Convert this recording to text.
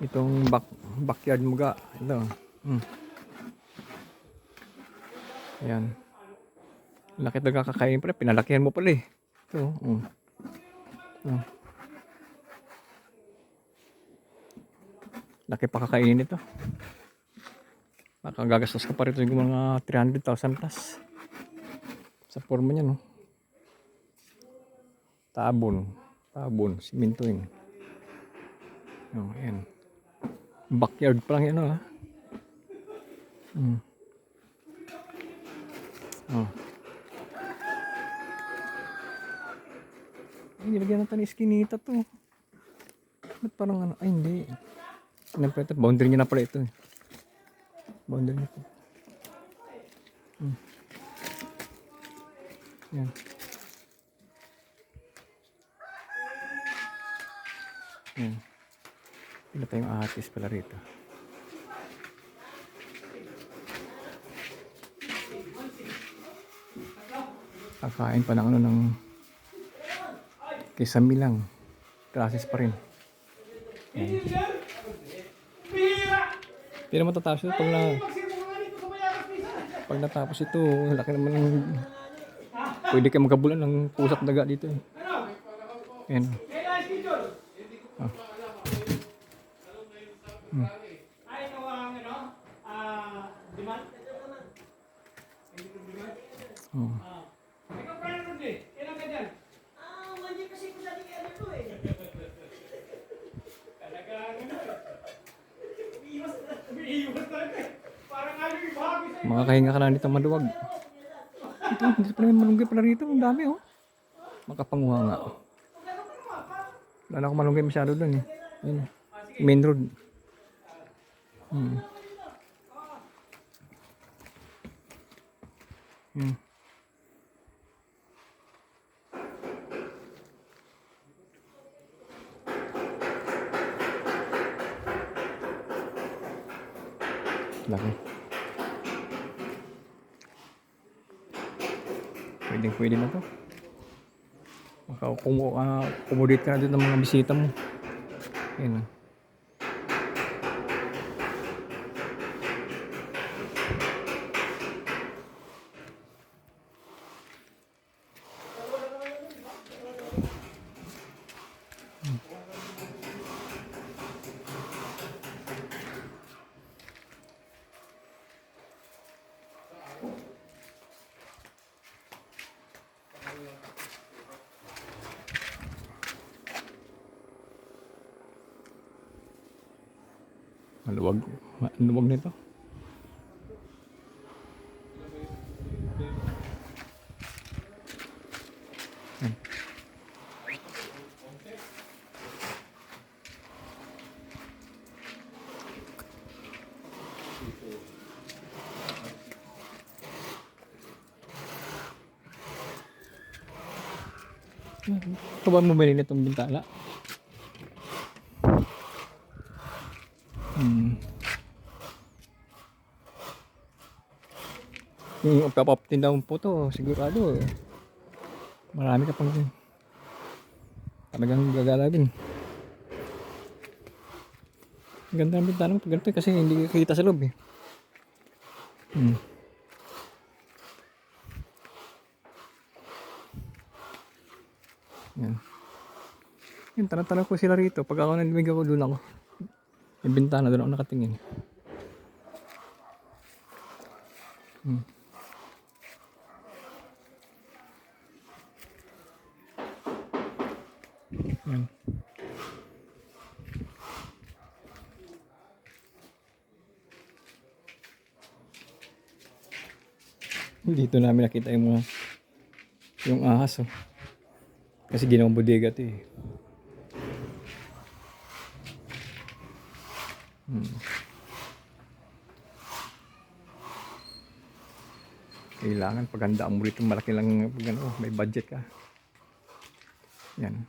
Itong backyard mo ga. Ito. Ayan. Laki talaga kakain pala. Pinalakihan mo pala eh. Ito. Laki pa kakainin ito. Makagagastos ka pa rito yung mga 300,000 plus. Sa forma niya no. Tabon, simintuin. Ayan. Backyard pa lang yan ha. Ay, nilagyan natin ng iskinita to. Ba't parang ano? Ay, hindi. Boundary niya na pala ito eh. Boundary niya po. Yan. Yan. Pila tayong ahatis pala rito. Kakain pa ng ano ng kisame lang. Classes pa rin. Hindi naman tatapos ito pag natapos ito, laki naman ng pwede kayo magkabulan ng pusat daga dito eh. Ayan. Makakahinga ka lang dito maduwag. Ito, hindi pa naman malunggay pala rito. Ang dami oh. Makapanguha nga. Wala ko malunggay masyado doon eh. Ayun. Main road. Laki. Pwede na to. Kumudit ka na dito ng mga bisita mo. Ayan. Maluwag nito. Ito ba bumili nitong bintana? Yung papaptin daw po to, sigurado marami ka pang talagang gagalawin. Ganda ng bintana pag ganito kasi hindi kita sa loob eh. Yan. Yung tanong ko sila rito. Pag ako nanimig ako, doon ako. Yung bintana, doon ako nakatingin. Yan. Dito namin nakita yung ahas oh. Kasi ginawang bodega ito eh. Kailangan paghandaan mo rito malaki lang may budget ka. Yan.